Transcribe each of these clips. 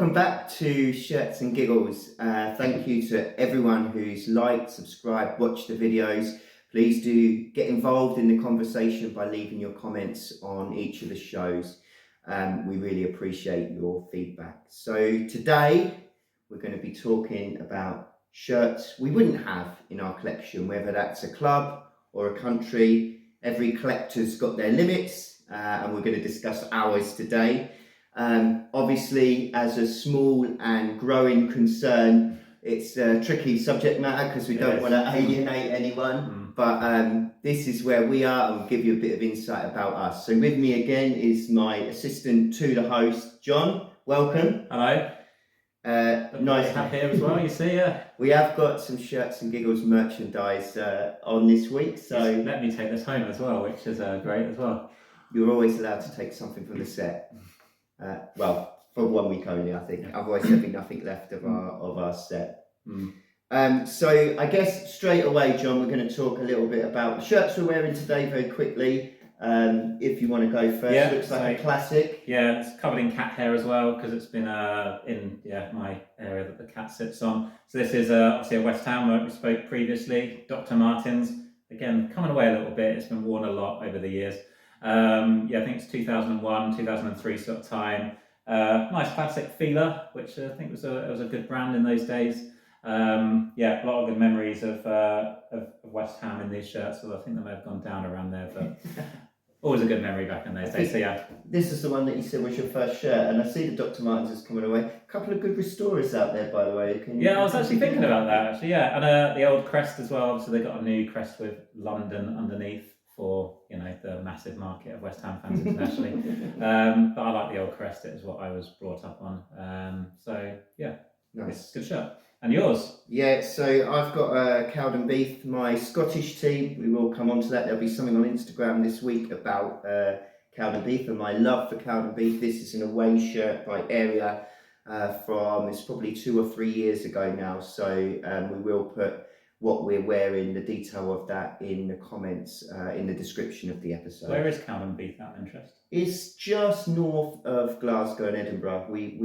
Welcome back to Shirts and Giggles. Thank you to everyone who's liked, subscribed, watched the videos. Please do get involved in the conversation by leaving your comments on each of the shows. We really appreciate your feedback. So today we're going to be talking about shirts we wouldn't have in our collection, whether that's a club or a country. Every collector's got their limits, and we're going to discuss ours today. Obviously, as a small and growing concern, it's a tricky subject matter because we don't want to alienate anyone. But this is where we are, and we'll give you a bit of insight about us. So with me again is my assistant to the host, John. Welcome. Hello. Nice to have here as well, you see. We have got some Shirts and Giggles merchandise on this week. So let me take this home as well, which is great as well. You're always allowed to take something from the set. Well, for 1 week only, I think. Otherwise, there'll be nothing left of our set. So I guess straight away, John, we're going to talk a little bit about the shirts we're wearing today very quickly. If you want to go first, yeah, looks like a classic. Yeah, it's covered in cat hair as well because it's been in my area that the cat sits on. So this is obviously a West Ham where we spoke previously. Dr. Martens, again, coming away a little bit. It's been worn a lot over the years. I think it's 2001, 2003 sort of time. Nice classic feeler, which I think was a good brand in those days. A lot of good memories of West Ham in these shirts. So I think they may have gone down around there, but always a good memory back in those days. So yeah, this is the one that you said was your first shirt, and I see the Dr. Martens is coming away. A couple of good restorers out there, by the way. I was actually thinking about that actually. Yeah, and the old crest as well. So they got a new crest with London underneath for the massive market of West Ham fans internationally. But I like the old crest. It is what I was brought up on. Nice, good shirt. And yours? Yeah, so I've got Cowdenbeath, my Scottish team. We will come on to that. There'll be something on Instagram this week about Cowdenbeath and my love for Cowdenbeath. This is an away shirt by area from, it's probably 2 or 3 years ago now. So we will put what we're wearing, the detail of that in the comments, in the description of the episode. Where is Cowdenbeath out of interest? It's just north of Glasgow and Edinburgh. We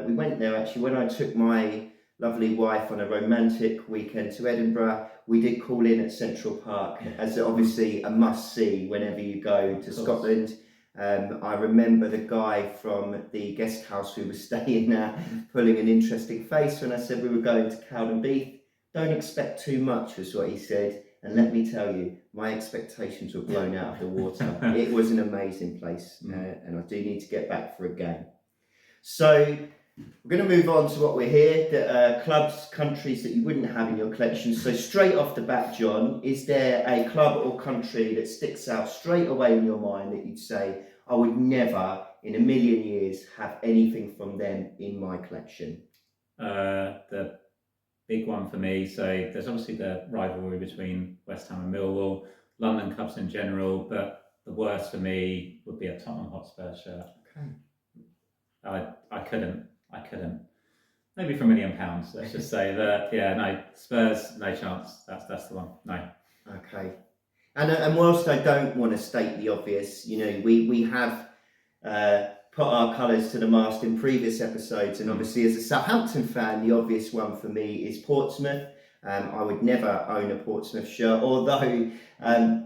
went there actually when I took my lovely wife on a romantic weekend to Edinburgh. We did call in at Central Park as obviously a must-see whenever you go to Scotland. I remember the guy from the guest house we were staying at pulling an interesting face when I said we were going to Cowdenbeath. Don't expect too much was what he said. And let me tell you, my expectations were blown out of the water. It was an amazing place, and I do need to get back for a game. So we're going to move on to what we're here, the clubs, countries that you wouldn't have in your collection. So straight off the bat, John, is there a club or country that sticks out straight away in your mind that you'd say, I would never in a million years have anything from them in my collection? The big one for me, so there's obviously the rivalry between West Ham and Millwall, London clubs in general, but the worst for me would be a Tottenham Hotspur shirt. Okay. I couldn't. Maybe for £1 million, let's just say that. Yeah, no, Spurs, no chance. That's the one. No. Okay. And whilst I don't want to state the obvious, we have put our colours to the mast in previous episodes, and obviously as a Southampton fan, the obvious one for me is Portsmouth. I would never own a Portsmouth shirt, although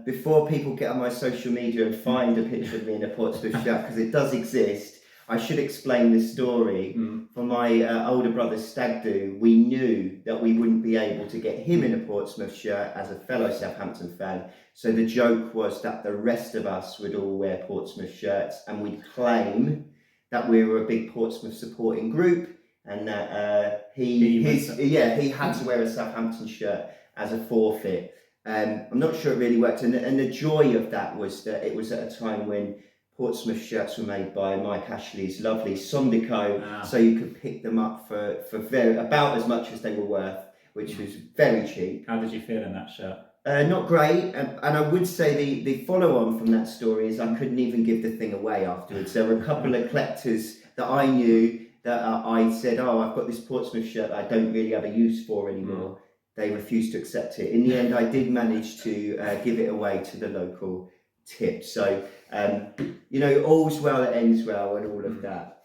before people get on my social media and find a picture of me in a Portsmouth shirt, because it does exist, I should explain this story. For my older brother's stag do, we knew that we wouldn't be able to get him in a Portsmouth shirt as a fellow Southampton fan. So the joke was that the rest of us would all wear Portsmouth shirts, and we'd claim that we were a big Portsmouth supporting group, and that he had to wear a Southampton shirt as a forfeit. I'm not sure it really worked, and the joy of that was that it was at a time when Portsmouth shirts were made by Mike Ashley's lovely Sondico, so you could pick them up for about as much as they were worth, which was very cheap. How did you feel in that shirt? Not great, and I would say the follow-on from that story is I couldn't even give the thing away afterwards. There were a couple of collectors that I knew that I said, I've got this Portsmouth shirt that I don't really have a use for anymore. They refused to accept it. In the end, I did manage to give it away to the local tip. So, all's well that ends well and all of that.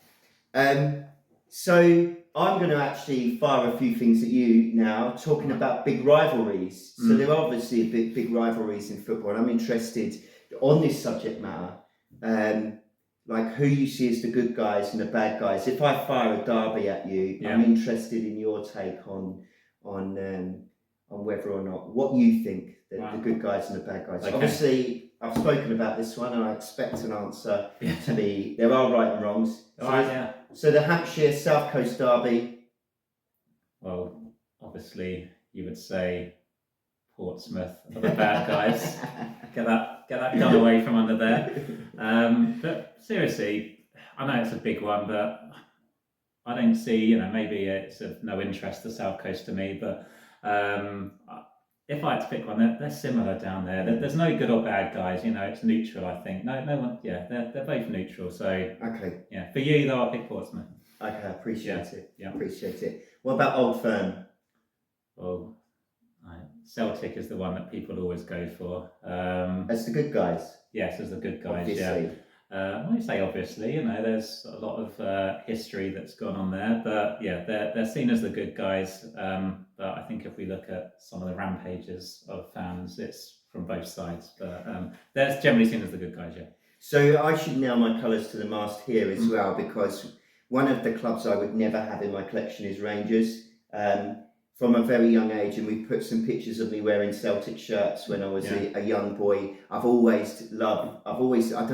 So I'm going to actually fire a few things at you now, talking about big rivalries. So there are obviously big rivalries in football, and I'm interested on this subject matter, like who you see as the good guys and the bad guys. If I fire a derby at you, I'm interested in your take on whether or not what you think the good guys and the bad guys. Okay. Obviously, I've spoken about this one, and I expect an answer to be there are right and wrongs. So the Hampshire South Coast Derby. Well, obviously you would say Portsmouth are the bad guys. Get that gun away from under there. But seriously, I know it's a big one, but I don't see, maybe it's of no interest to South Coast to me, but if I had to pick one, they're similar down there. There's no good or bad guys, it's neutral, I think. No one, they're both neutral. So, okay. Yeah, for you though, I'll pick Portsmouth. Okay, I appreciate it. Yeah. Appreciate it. What about Old Firm? Well, Celtic is the one that people always go for. As the good guys? Yes, as the good guys, obviously. When you say obviously, there's a lot of history that's gone on there, but yeah, they're seen as the good guys. But I think if we look at some of the rampages of fans, it's from both sides. But they're generally seen as the good guys, yeah. So I should nail my colours to the mast here as well, because one of the clubs I would never have in my collection is Rangers. From a very young age, and we put some pictures of me wearing Celtic shirts when I was a young boy. I don't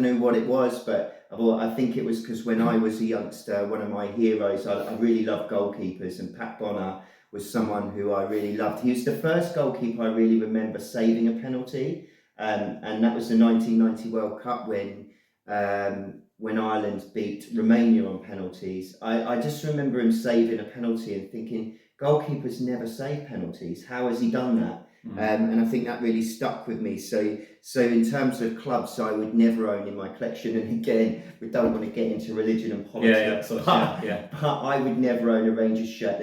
know what it was, but I think it was because when I was a youngster, one of my heroes, I really loved goalkeepers, and Pat Bonner was someone who I really loved. He was the first goalkeeper I really remember saving a penalty, and that was the 1990 World Cup when Ireland beat Romania on penalties. I just remember him saving a penalty and thinking, goalkeepers never save penalties. How has he done that? And I think that really stuck with me. So in terms of clubs I would never own in my collection, and again, we don't want to get into religion and politics, but I would never own a Rangers shirt.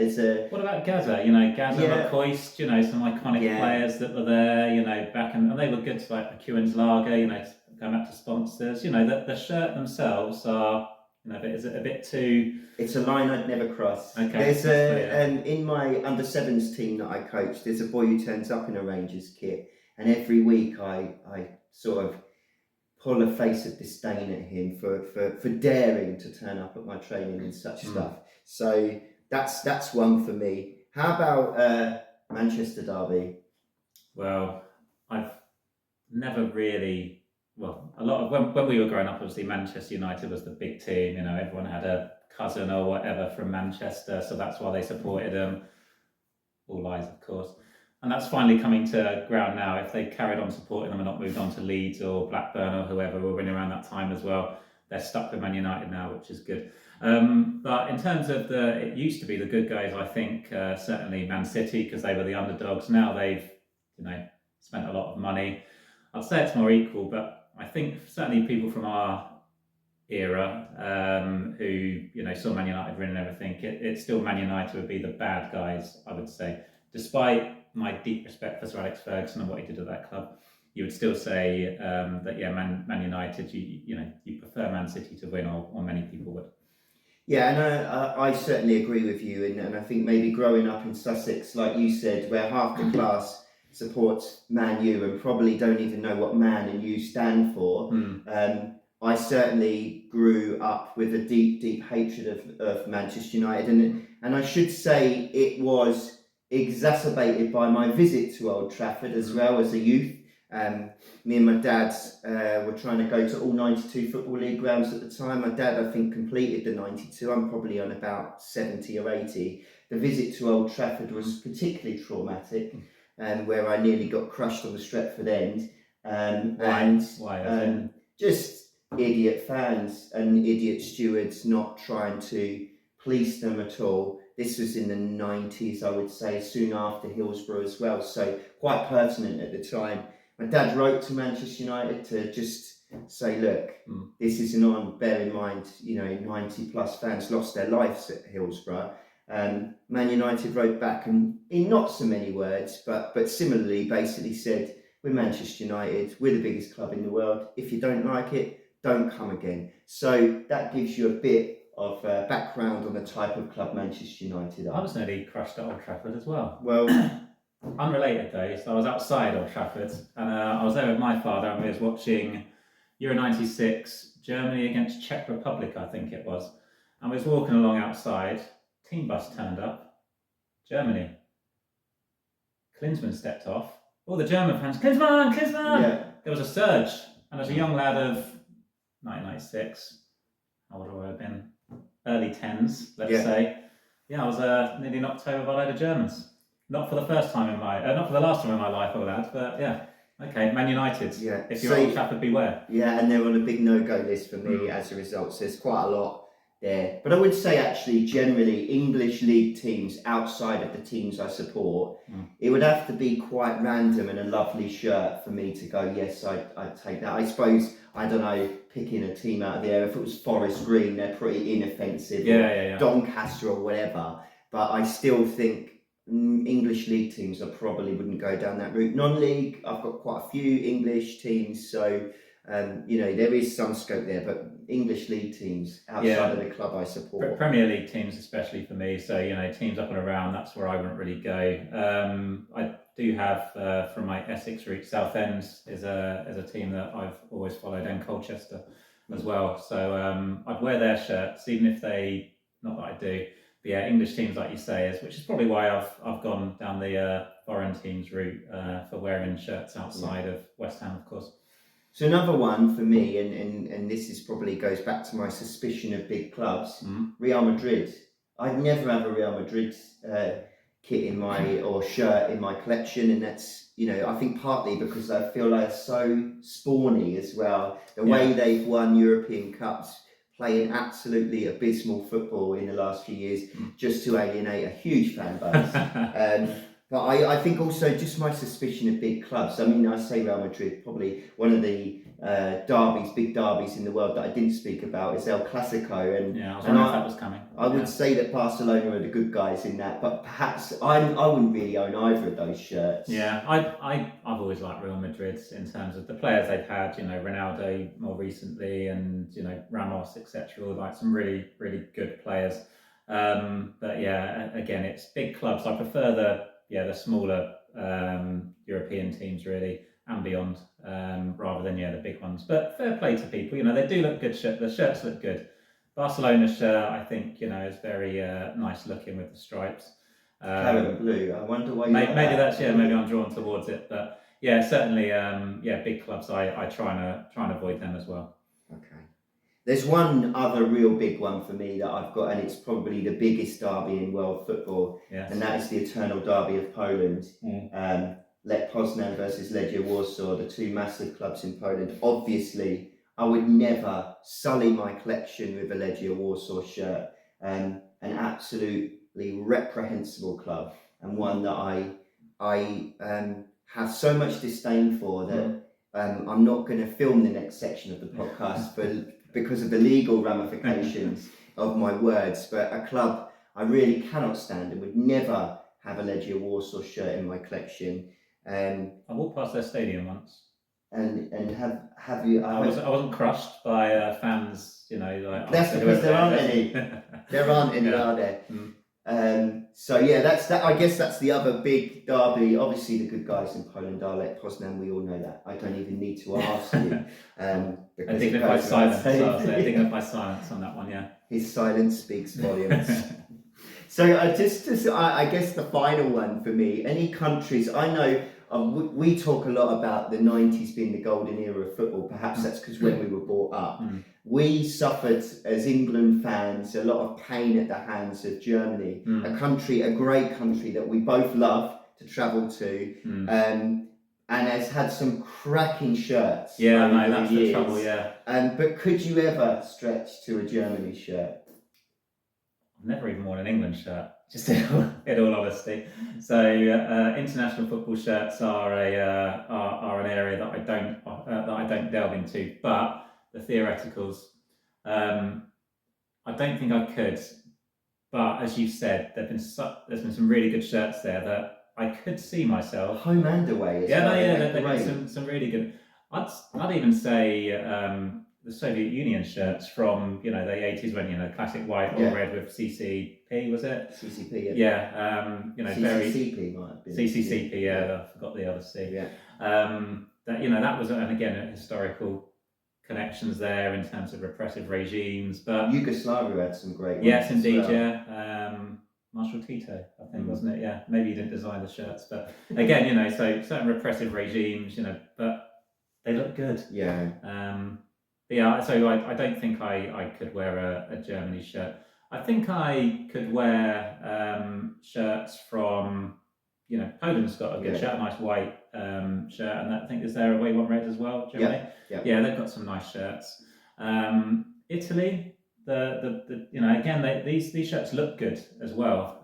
What about Gaza? Gaza, McCoist, some iconic players that were there, back and they were good, like McEwen's Lager, going back to sponsors. The shirt themselves are, is it a bit too... It's a line I'd never cross. Okay. There's in my under sevens team that I coach, there's a boy who turns up in a Rangers kit, and every week I sort of pull a face of disdain at him for daring to turn up at my training and such stuff. So that's one for me. How about Manchester Derby? Well, I've never really... Well, a lot of when we were growing up, obviously Manchester United was the big team. Everyone had a cousin or whatever from Manchester, so that's why they supported them. All lies, of course. And that's finally coming to ground now. If they carried on supporting them and not moved on to Leeds or Blackburn or whoever were winning around that time as well, they're stuck with Man United now, which is good. But in terms of it used to be the good guys, I think certainly Man City, because they were the underdogs. Now they've spent a lot of money. I'd say it's more equal, but I think certainly people from our era who saw Man United win and everything, it's still Man United would be the bad guys, I would say. Despite my deep respect for Sir Alex Ferguson and what he did at that club, you would still say that Man United, you prefer Man City to win, or many people would. Yeah, and I certainly agree with you, and I think maybe growing up in Sussex, like you said, where half the class supports Man U and probably don't even know what Man and U stand for. I certainly grew up with a deep hatred of Manchester United, and I should say it was exacerbated by my visit to Old Trafford as well as a youth. Me and my dad were trying to go to all 92 Football League grounds at the time. My dad, I think, completed the 92. I'm probably on about 70 or 80. The visit to Old Trafford was particularly traumatic, where I nearly got crushed on the Stretford end. Why? Just idiot fans and idiot stewards not trying to police them at all. This was in the 90s, I would say, soon after Hillsborough as well, so quite pertinent at the time. My dad wrote to Manchester United to just say, look, this isn't on. Bear in mind, 90 plus fans lost their lives at Hillsborough. Man United wrote back, and in not so many words, but similarly basically said, we're Manchester United, we're the biggest club in the world. If you don't like it, don't come again. So that gives you a bit of background on the type of club Manchester United I are? was nearly crushed at Old Trafford as well. Well, Unrelated though, so I was outside Old Trafford and I was there with my father and we was watching Euro 96, Germany against Czech Republic, I think it was. And we was walking along outside, team bus turned up, Germany. Klinsmann stepped off. All the German fans, Klinsmann, Klinsmann! yeah. There was a surge. And as a young lad of 1996, how old would I have been? Early 10s, let's say. Yeah, I was nearly knocked over by a load of Germans. Not for the first time in my, not for the last time in my life, I'll add, but yeah. Okay, Man United. Yeah. If you're Old Trafford, beware. Yeah, and they're on a big no-go list for me as a result. So there's quite a lot there. But I would say actually, generally, English league teams outside of the teams I support, it would have to be quite random and a lovely shirt for me to go, yes, I'd take that. I suppose, I don't know, picking a team out of the air. If it was Forest Green, they're pretty inoffensive. Yeah. Doncaster or whatever. But I still think English league teams, I probably wouldn't go down that route. Non-league, I've got quite a few English teams, so there is some scope there. But English league teams outside of the club I support, Premier League teams, especially for me. So teams up and around, that's where I wouldn't really go. I do have from my Essex route, Southend is a team that I've always followed, and Colchester as well. So I'd wear their shirts, even if they, not that I do. But yeah, English teams, like you say, which is probably why I've gone down the foreign teams route for wearing shirts outside of West Ham, of course. So another one for me, and this is probably goes back to my suspicion of big clubs, Real Madrid. I'd never have a Real Madrid kit or shirt in my collection, and that's I think partly because I feel like it's so spawny as well. The way they've won European Cups, playing absolutely abysmal football in the last few years, just to alienate a huge fan base. But I think also just my suspicion of big clubs. I mean, I say Real Madrid, probably one of the big derbies in the world that I didn't speak about is El Clasico. And I was wondering if that was coming. I would say that Barcelona are the good guys in that, but perhaps I wouldn't really own either of those shirts. Yeah, I've always liked Real Madrid in terms of the players they've had. Ronaldo more recently, and Ramos, etc. Like some really, really good players. But yeah, again, it's big clubs. I prefer the smaller European teams really and beyond, rather than the big ones. But fair play to people. They do look good. The shirts look good. Barcelona's shirt, I think, is very nice looking with the stripes. Claret blue. I wonder why. Maybe maybe I'm drawn towards it, but yeah, certainly, big clubs. I try and avoid them as well. Okay. There's one other real big one for me that I've got, and it's probably the biggest derby in world football, and that is the eternal derby of Poland. Lech Poznan versus Legia Warsaw, the two massive clubs in Poland. Obviously, I would never sully my collection with a Legia Warsaw shirt. An absolutely reprehensible club, and one that I have so much disdain for that I'm not going to film the next section of the podcast because of the legal ramifications of my words. But a club I really cannot stand and would never have a Legia Warsaw shirt in my collection. I walked past their stadium once. And have you? I wasn't crushed by fans. That's because there aren't any. There aren't any, are there? So yeah, that's that. I guess that's the other big derby. Obviously, the good guys in Poland are Lech Poznan. We all know that. I don't even need to ask you. I dignify silence. I dignify silence on that one. Yeah. His silence speaks volumes. So I guess the final one for me. Any countries I know. We talk a lot about the 90s being the golden era of football. Perhaps that's because when we were brought up, we suffered as England fans a lot of pain at the hands of Germany, a great country that we both love to travel to, and has had some cracking shirts. Yeah, no, that's the trouble. Yeah. But could you ever stretch to a Germany shirt? I've never even worn an England shirt, just in all honesty. So international football shirts are an area that I don't delve into. But the theoreticals, I don't think I could. But as you said, there's been some really good shirts there that I could see myself. Home and away. There've been some really good. I'd even say the Soviet Union shirts from the 80s when classic white or red with CCP, was it? CCP, yeah. CCCP might have been. CCCP, I forgot the other C. Yeah. That was, and again, historical connections there in terms of repressive regimes. But Yugoslavia had some great ones. Yes, indeed, as well. Yeah. Marshal Tito, I think, wasn't it? Yeah, maybe he didn't design the shirts, but again, so certain repressive regimes, but they look good. Yeah. So I don't think I could wear a Germany shirt. I think I could wear shirts from, Poland's got a good shirt, a nice white shirt, and I think is there a Way One Red as well, Germany? Yeah, they've got some nice shirts. Italy, again, these shirts look good as well,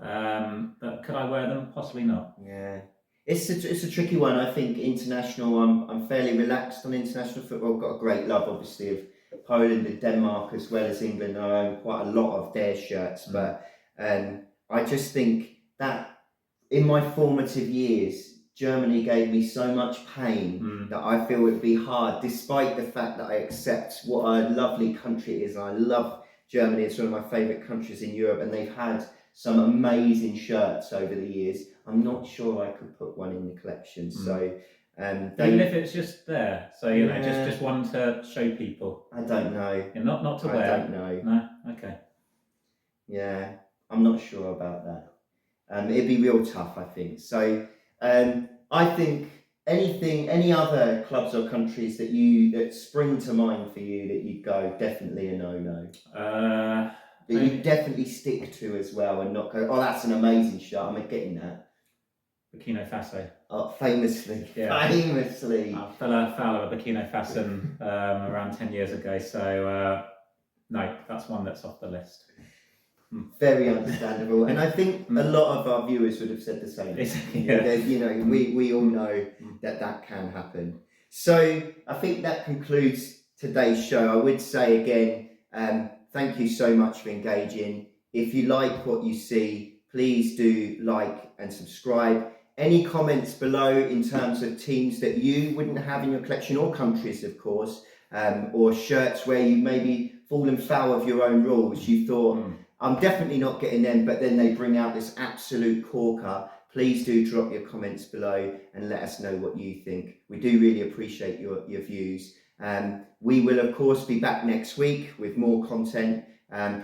but could I wear them? Possibly not. Yeah. It's a tricky one. I think international. I'm fairly relaxed on international football. Got a great love, obviously, of Poland and Denmark as well as England. I own quite a lot of their shirts, but I just think that in my formative years, Germany gave me so much pain that I feel it would be hard, despite the fact that I accept what a lovely country it is. I love Germany. It's one of my favourite countries in Europe, and they've had some amazing shirts over the years. I'm not sure I could put one in the collection. So, even if it's just there, so just one to show people. I don't know. Yeah, not to wear. I don't know. No, okay. Yeah, I'm not sure about that. It'd be real tough, I think. So, I think any other clubs or countries that spring to mind for you that you'd go definitely a no. That you definitely stick to as well and not go, oh, that's an amazing shot, I'm getting that. Burkina Faso. Oh, famously. Famously. I fell foul of a Burkina Faso around 10 years ago, so no, that's one that's off the list. Very understandable, and I think a lot of our viewers would have said the same. We all know that can happen. So I think that concludes today's show. I would say again, thank you so much for engaging. If you like what you see, please do like and subscribe. Any comments below in terms of teams that you wouldn't have in your collection, or countries, of course, or shirts where you maybe fallen foul of your own rules. You thought, I'm definitely not getting them, but then they bring out this absolute corker. Please do drop your comments below and let us know what you think. We do really appreciate your views. We will, of course, be back next week with more content.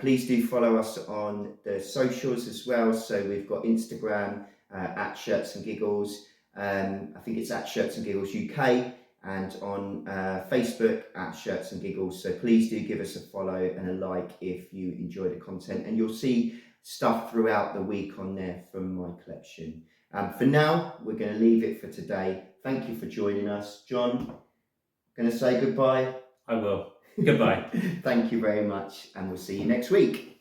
Please do follow us on the socials as well. So we've got Instagram at Shirts and Giggles. I think it's at Shirts and Giggles UK, and on Facebook at Shirts and Giggles. So please do give us a follow and a like if you enjoy the content, and you'll see stuff throughout the week on there from my collection. For now, we're going to leave it for today. Thank you for joining us. John, going to say goodbye? I will. Goodbye. Thank you very much, and we'll see you next week.